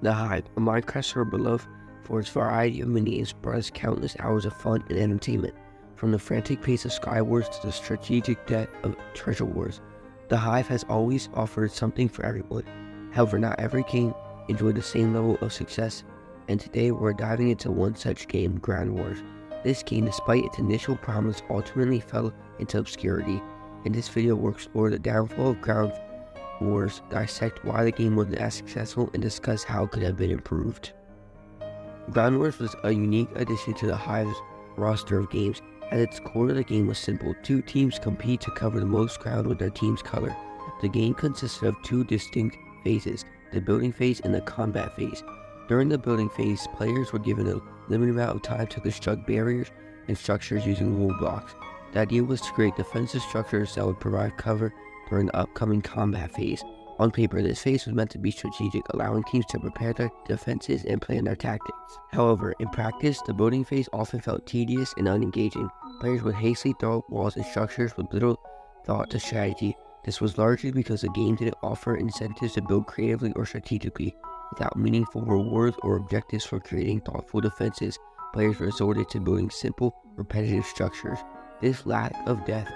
The Hive, a Minecraft server beloved for its variety of mini-games, brought us countless hours of fun and entertainment. From the frantic pace of Skywars to the strategic depth of Treasure Wars, the Hive has always offered something for everyone. However, not every game enjoyed the same level of success, and today we're diving into one such game, Ground Wars. This game, despite its initial promise, ultimately fell into obscurity. In this video, we'll explore the downfall of Ground Wars, dissect why the game wasn't as successful, and discuss how it could have been improved. Ground Wars was a unique addition to the Hive's roster of games. At its core, the game was simple. Two teams compete to cover the most ground with their team's color. The game consisted of two distinct phases, the building phase and the combat phase. During the building phase, players were given a limited amount of time to construct barriers and structures using rule blocks. The idea was to create defensive structures that would provide cover during the upcoming combat phase. On paper, this phase was meant to be strategic, allowing teams to prepare their defenses and plan their tactics. However, in practice, the building phase often felt tedious and unengaging. Players would hastily throw up walls and structures with little thought to strategy. This was largely because the game didn't offer incentives to build creatively or strategically. Without meaningful rewards or objectives for creating thoughtful defenses, players resorted to building simple, repetitive structures. This lack of depth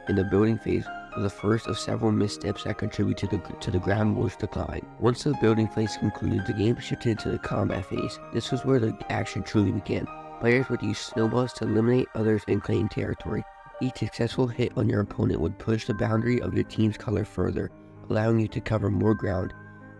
in the building phase was the first of several missteps that contributed to the Ground Wars' decline. Once the building phase concluded, the game shifted into the combat phase. This was where the action truly began. Players would use snowballs to eliminate others and claim territory. Each successful hit on your opponent would push the boundary of your team's color further, allowing you to cover more ground.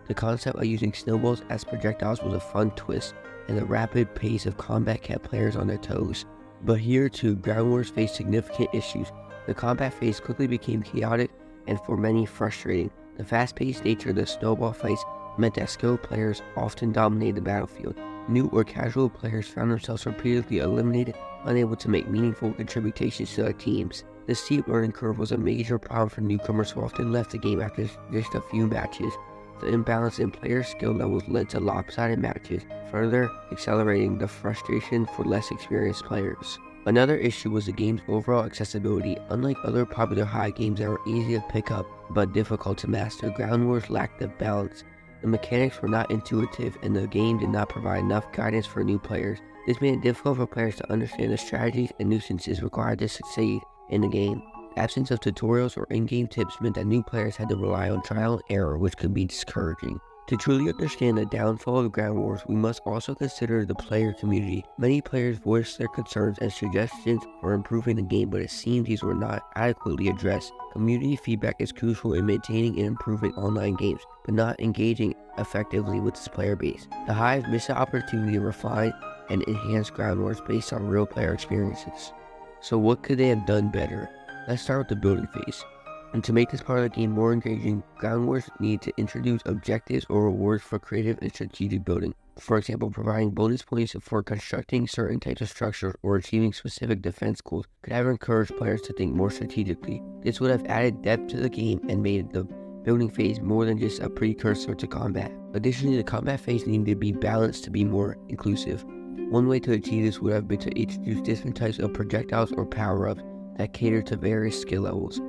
The concept of using snowballs as projectiles was a fun twist, and the rapid pace of combat kept players on their toes. But here too, Ground Wars faced significant issues. The combat phase quickly became chaotic and for many frustrating. The fast-paced nature of the snowball fights meant that skilled players often dominated the battlefield. New or casual players found themselves repeatedly eliminated, unable to make meaningful contributions to their teams. This steep learning curve was a major problem for newcomers who often left the game after just a few matches. The imbalance in player skill levels led to lopsided matches, further accelerating the frustration for less experienced players. Another issue was the game's overall accessibility. Unlike other popular Hive games that were easy to pick up but difficult to master, Ground Wars lacked the balance. The mechanics were not intuitive, and the game did not provide enough guidance for new players. This made it difficult for players to understand the strategies and nuances required to succeed in the game. The absence of tutorials or in-game tips meant that new players had to rely on trial and error, which could be discouraging. To truly understand the downfall of Ground Wars, we must also consider the player community. Many players voiced their concerns and suggestions for improving the game, but it seemed these were not adequately addressed. Community feedback is crucial in maintaining and improving online games, but not engaging effectively with its player base. The Hive missed the opportunity to refine and enhance Ground Wars based on real player experiences. So what could they have done better? Let's start with the building phase. And to make this part of the game more engaging, Ground Wars need to introduce objectives or rewards for creative and strategic building. For example, providing bonus points for constructing certain types of structures or achieving specific defense goals could have encouraged players to think more strategically. This would have added depth to the game and made the building phase more than just a precursor to combat. Additionally, the combat phase needed to be balanced to be more inclusive. One way to achieve this would have been to introduce different types of projectiles or power-ups that cater to various skill levels.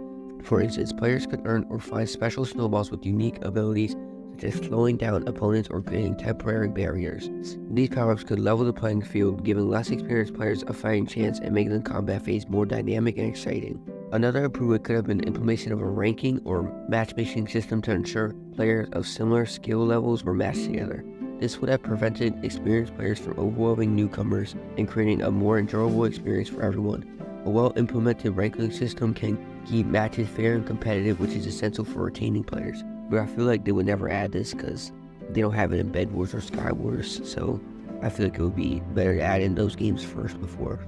For instance, players could earn or find special snowballs with unique abilities such as slowing down opponents or creating temporary barriers. These power-ups could level the playing field, giving less experienced players a fighting chance and making the combat phase more dynamic and exciting. Another improvement could have been implementation of a ranking or matchmaking system to ensure players of similar skill levels were matched together. This would have prevented experienced players from overwhelming newcomers and creating a more enjoyable experience for everyone. A well-implemented ranking system can keep matches fair and competitive, which is essential for retaining players. But I feel like they would never add this because they don't have it in Bed Wars or Sky Wars, so I feel like it would be better to add in those games first before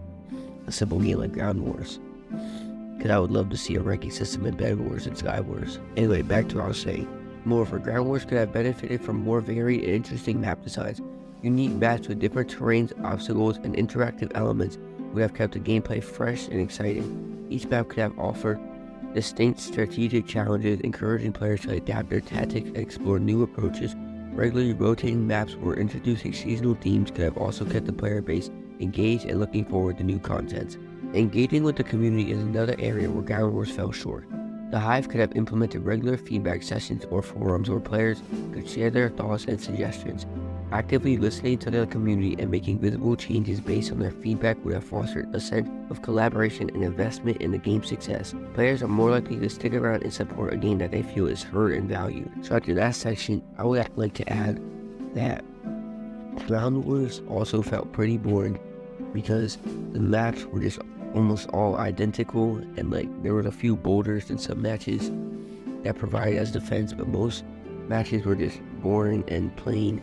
a simple game like Ground Wars. Because I would love to see a ranking system in Bed Wars and Sky Wars. Anyway, back to what I was saying. Moreover, Ground Wars could have benefited from more varied and interesting map designs. Unique maps with different terrains, obstacles, and interactive elements would have kept the gameplay fresh and exciting. Each map could have offered distinct strategic challenges, encouraging players to adapt their tactics and explore new approaches. Regularly rotating maps or introducing seasonal themes could have also kept the player base engaged and looking forward to new content. Engaging with the community is another area where Ground Wars fell short. The Hive could have implemented regular feedback sessions or forums where players could share their thoughts and suggestions. Actively listening to the community and making visible changes based on their feedback would have fostered a sense of collaboration and investment in the game's success. Players are more likely to stick around and support a game that they feel is heard and valued. So after that section, I would like to add that Ground Wars also felt pretty boring because the maps were just almost all identical, and like there were a few boulders in some matches that provided as defense, but most matches were just boring and plain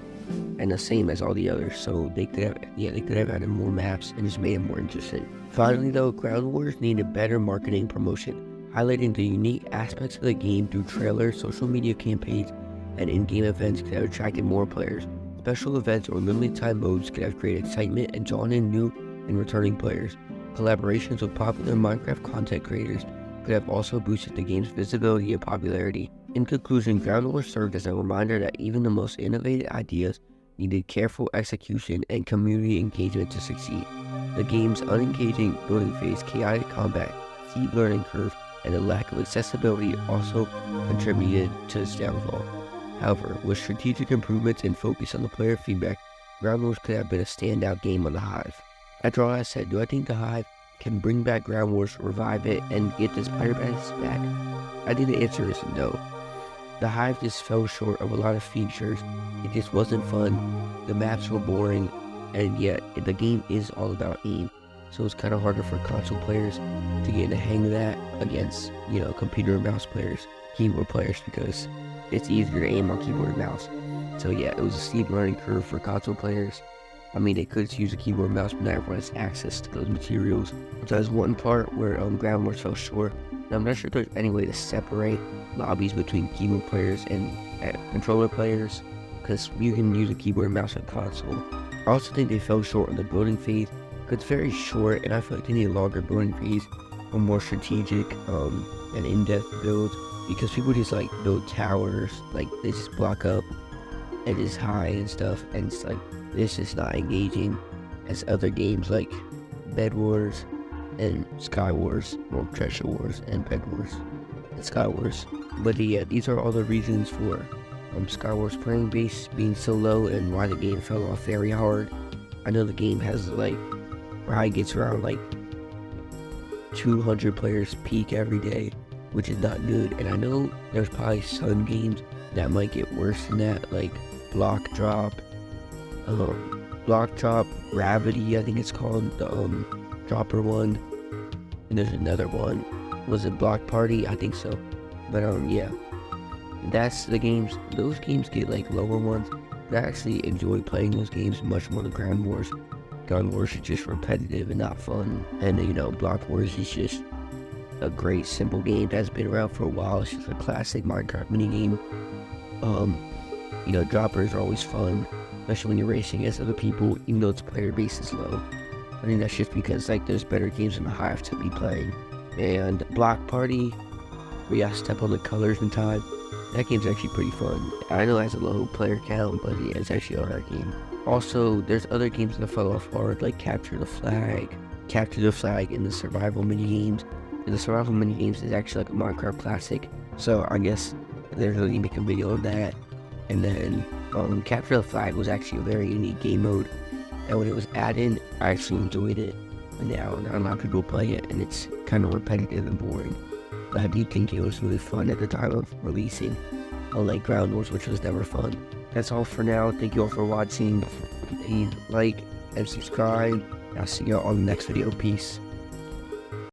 and the same as all the others. So they could have added more maps and just made it more interesting. Finally though, Ground Wars needed better marketing promotion, highlighting the unique aspects of the game through trailers, social media campaigns, and in-game events could have attracted more players. Special events or limited time modes could have created excitement and drawn in new and returning players. Collaborations with popular Minecraft content creators could have also boosted the game's visibility and popularity. In conclusion, Ground Wars served as a reminder that even the most innovative ideas needed careful execution and community engagement to succeed. The game's unengaging building phase, chaotic combat, steep learning curve, and a lack of accessibility also contributed to its downfall. However, with strategic improvements and focus on the player feedback, Ground Wars could have been a standout game on the Hive. After all that said, do I think the Hive can bring back Ground Wars, revive it, and get this player base back? I think the answer is no. The Hive just fell short of a lot of features. It just wasn't fun, the maps were boring, and yet the game is all about aim. So it's kind of harder for console players to get in the hang of that against, computer and mouse players, keyboard players, because it's easier to aim on keyboard and mouse. So yeah, it was a steep learning curve for console players. I mean, they could use a keyboard and mouse, but not everyone has access to those materials. So that's one part where Ground Wars fell short. Now, I'm not sure if there's any way to separate lobbies between keyboard players and controller players, because you can use a keyboard and mouse on console. I also think they fell short on the building phase, because it's very short, and I feel like they need a longer building phase for more strategic and in-depth builds, because people just build towers, they just block up and just hide and stuff, and it's this is not engaging as other games like Bed Wars and Sky Wars, or Treasure Wars and Bed Wars and Sky Wars. But yeah, these are all the reasons for Sky Wars playing base being so low and why the game fell off very hard. I know the game has probably gets around 200 players peak every day, which is not good, and I know there's probably some games that might get worse than that, like Block Drop, Gravity, I think it's called, the dropper one, and there's another one. Was it Block Party? I think so. But yeah, that's the games. Those games get lower ones. But I actually enjoy playing those games much more than Ground Wars. Ground Wars is just repetitive and not fun, and Block Wars is just a great simple game that's been around for a while. It's just a classic Minecraft minigame. Droppers are always fun, especially when you're racing against other people, even though its player base is low. I think that's just because there's better games in the Hive to be playing. And Block Party, where you have to step on the colors in time, that game's actually pretty fun. I know it has a low player count, but yeah, it's actually a hard game. Also, there's other games that fell off hard, like Capture the Flag in the survival minigames. And the survival minigames is actually a Minecraft classic, so I guess there's really make a video of that. And then Capture the Flag was actually a very unique game mode, and when it was added, I actually enjoyed it. But now not a lot of people play it, and it's kind of repetitive and boring. But I do think it was really fun at the time of releasing, unlike Ground Wars, which was never fun. That's all for now. Thank you all for watching. Please like and subscribe. I'll see you all on the next video. Peace.